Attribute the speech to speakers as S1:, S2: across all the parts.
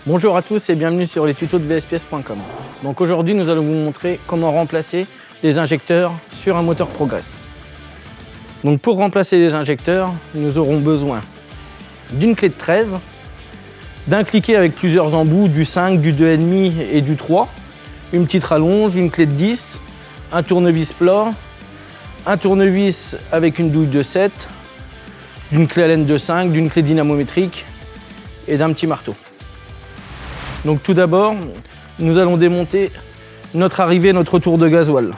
S1: Bonjour à tous et bienvenue sur les tutos de vspièces.com. Donc aujourd'hui nous allons vous montrer comment remplacer les injecteurs sur un moteur Progress. Donc pour remplacer les injecteurs, nous aurons besoin d'une clé de 13, d'un cliquet avec plusieurs embouts, du 5, du 2,5 et du 3, une petite rallonge, une clé de 10, un tournevis plat, un tournevis avec une douille de 7, d'une clé Allen de 5, d'une clé dynamométrique et d'un petit marteau. Donc tout d'abord, nous allons démonter notre arrivée, notre tour de gasoil.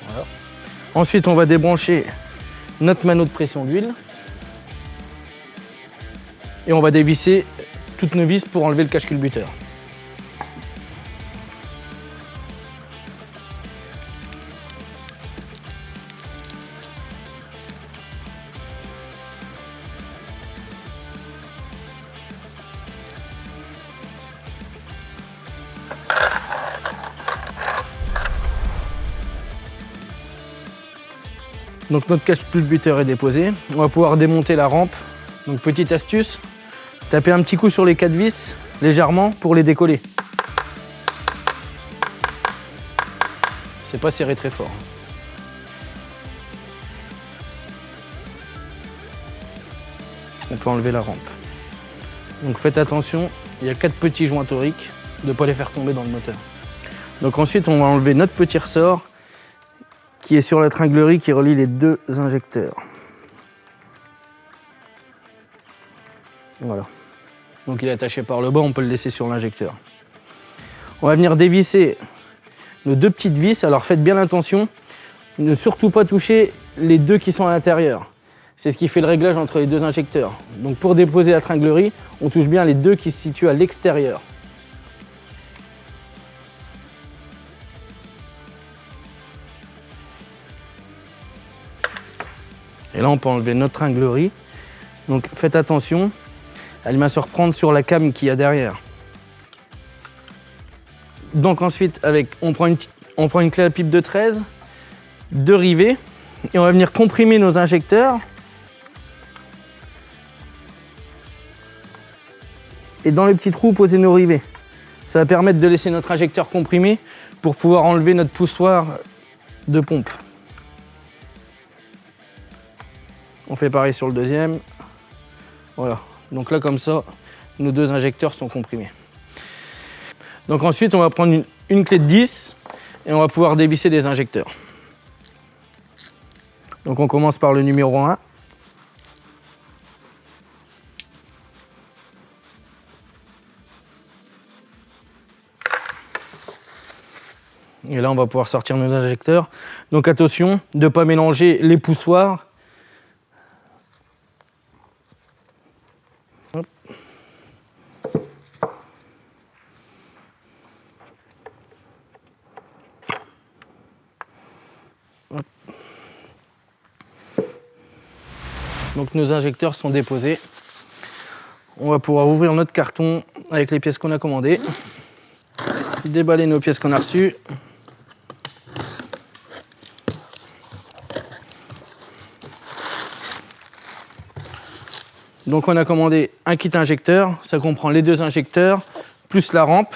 S1: Voilà. Ensuite, on va débrancher notre manot de pression d'huile et on va dévisser toutes nos vis pour enlever le cache-culbuteur. Donc notre cache-culbuteur est déposé. On va pouvoir démonter la rampe. Donc petite astuce, tapez un petit coup sur les 4 vis légèrement pour les décoller. C'est pas serré très fort. On peut enlever la rampe. Donc faites attention, il y a 4 petits joints toriques, de ne pas les faire tomber dans le moteur. Donc ensuite on va enlever notre petit ressort qui est sur la tringlerie qui relie les deux injecteurs. Voilà. Donc il est attaché par le bas, on peut le laisser sur l'injecteur. On va venir dévisser nos 2 petites vis. Alors faites bien attention, ne surtout pas toucher les 2 qui sont à l'intérieur. C'est ce qui fait le réglage entre les 2 injecteurs. Donc pour déposer la tringlerie, on touche bien les 2 qui se situent à l'extérieur. Et là, on peut enlever notre tringlerie. Donc faites attention, elle va se reprendre sur la came qu'il y a derrière. Donc ensuite, on prend une clé à pipe de 13, 2 rivets, et on va venir comprimer nos injecteurs. Et dans les petits trous, poser nos rivets. Ça va permettre de laisser notre injecteur comprimé pour pouvoir enlever notre poussoir de pompe. On fait pareil sur le deuxième. Voilà. Donc là, comme ça, nos 2 injecteurs sont comprimés. Donc ensuite, on va prendre une clé de 10 et on va pouvoir dévisser des injecteurs. Donc on commence par le numéro 1. Et là, on va pouvoir sortir nos injecteurs. Donc attention de ne pas mélanger les poussoirs. Hop. Hop. Donc nos injecteurs sont déposés. On va pouvoir ouvrir notre carton avec les pièces qu'on a commandées. Déballer nos pièces qu'on a reçues. Donc on a commandé un kit injecteur, ça comprend les 2 injecteurs, plus la rampe,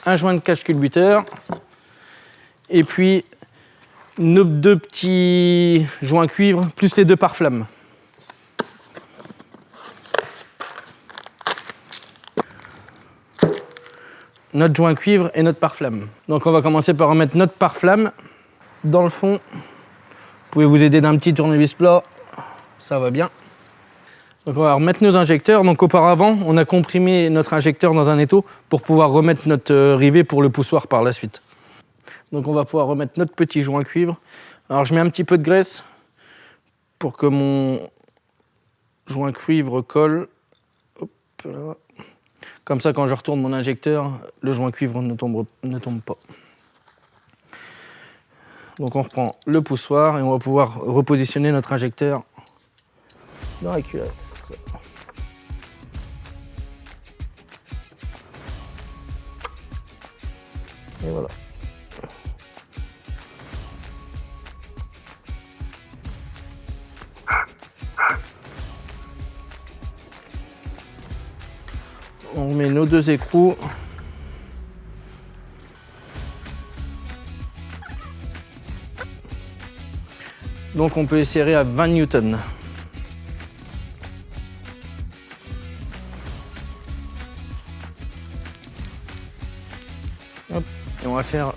S1: un joint de cache-culbuteur, et puis nos 2 petits joints cuivre, plus les 2 pare-flammes. Notre joint cuivre et notre pare-flamme. Donc on va commencer par remettre notre pare-flamme dans le fond. Vous pouvez vous aider d'un petit tournevis plat, ça va bien. Donc on va remettre nos injecteurs. Donc auparavant, on a comprimé notre injecteur dans un étau pour pouvoir remettre notre rivet pour le poussoir par la suite. Donc on va pouvoir remettre notre petit joint cuivre. Alors je mets un petit peu de graisse pour que mon joint cuivre colle. Hop là. Comme ça, quand je retourne mon injecteur, le joint cuivre ne tombe pas. Donc on reprend le poussoir et on va pouvoir repositionner notre injecteur dans la culasse. Et voilà. On met nos 2 écrous. Donc on peut les serrer à 20 newtons. Hop. Et on va faire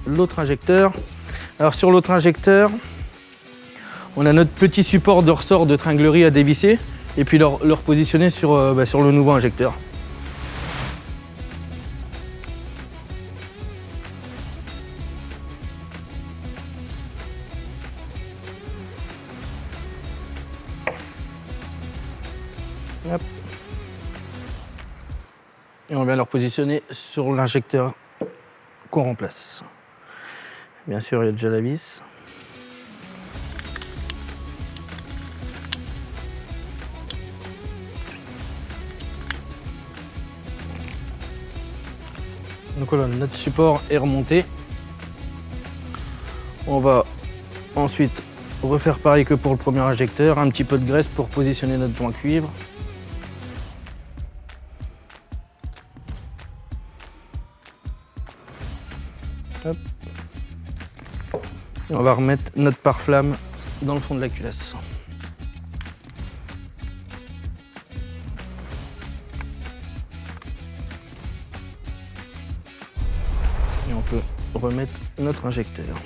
S1: l'autre injecteur. Alors sur l'autre injecteur, on a notre petit support de ressort de tringlerie à dévisser et puis leur positionner sur le nouveau injecteur. Hop. Et on vient leur positionner sur l'injecteur qu'on remplace. Bien sûr, il y a déjà la vis. Donc voilà, notre support est remonté. On va ensuite refaire pareil que pour le premier injecteur, un petit peu de graisse pour positionner notre joint cuivre. Hop. Et on va remettre notre pare-flamme dans le fond de la culasse. Et on peut remettre notre injecteur.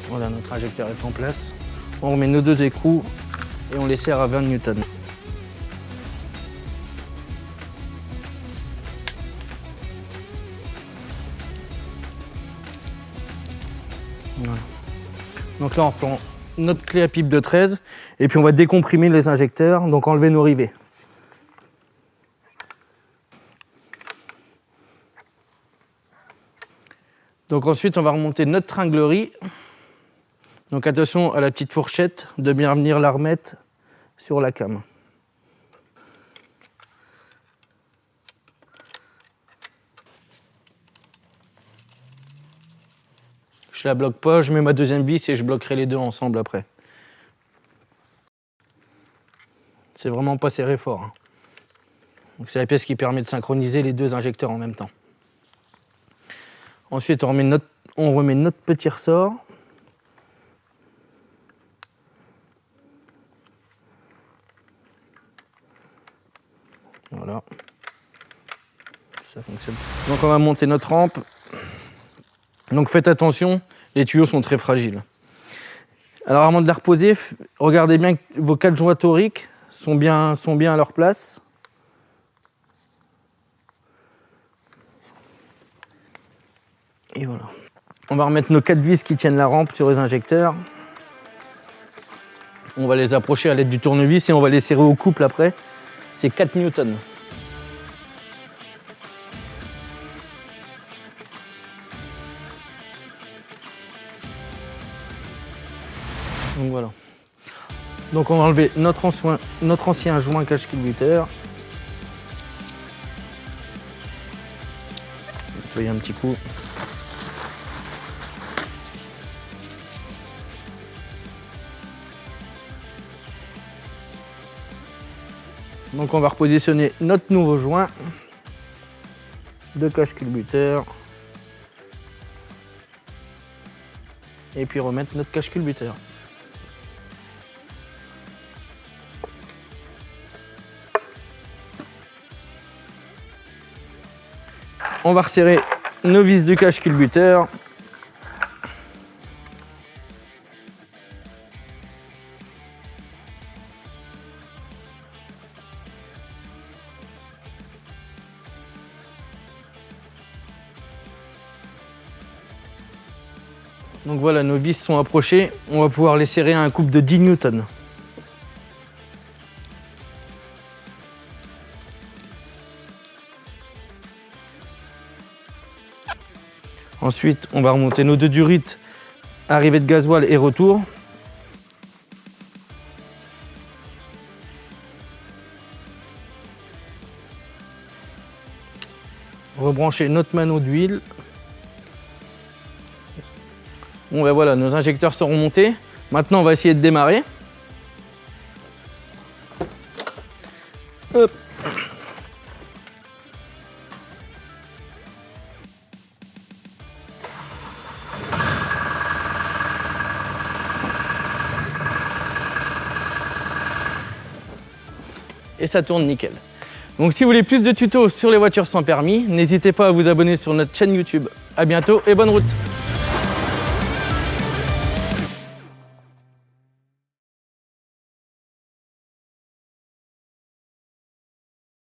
S1: Voilà, notre injecteur est en place. On remet nos 2 écrous et on les serre à 20 newtons. Voilà. Donc là, on reprend notre clé à pipe de 13 et puis on va décomprimer les injecteurs, donc enlever nos rivets. Donc ensuite, on va remonter notre tringlerie. Donc attention à la petite fourchette, de bien venir la remettre sur la came. Je la bloque pas, je mets ma deuxième vis et je bloquerai les deux ensemble après. C'est vraiment pas serré fort, hein. Donc c'est la pièce qui permet de synchroniser les 2 injecteurs en même temps. Ensuite, on remet notre petit ressort. Voilà. Ça fonctionne. Donc on va monter notre rampe. Donc faites attention, les tuyaux sont très fragiles. Alors avant de la reposer, regardez bien que vos 4 joints toriques sont bien à leur place. Et voilà. On va remettre nos 4 vis qui tiennent la rampe sur les injecteurs. On va les approcher à l'aide du tournevis et on va les serrer au couple après. C'est 4 newtons. Donc voilà. Donc on va enlever notre ancien joint cache-culbuteur. Nettoyer un petit coup. Donc on va repositionner notre nouveau joint de cache-culbuteur. Et puis remettre notre cache-culbuteur. On va resserrer nos vis du cache-culbuteur. Donc voilà, nos vis sont approchées. On va pouvoir les serrer à un couple de 10 newtons. Ensuite, on va remonter nos 2 durites, arrivée de gasoil et retour. Rebrancher notre mano d'huile. Bon ben voilà, nos injecteurs seront montés. Maintenant, on va essayer de démarrer. Hop. Et ça tourne nickel. Donc si vous voulez plus de tutos sur les voitures sans permis, n'hésitez pas à vous abonner sur notre chaîne YouTube. À bientôt et bonne route!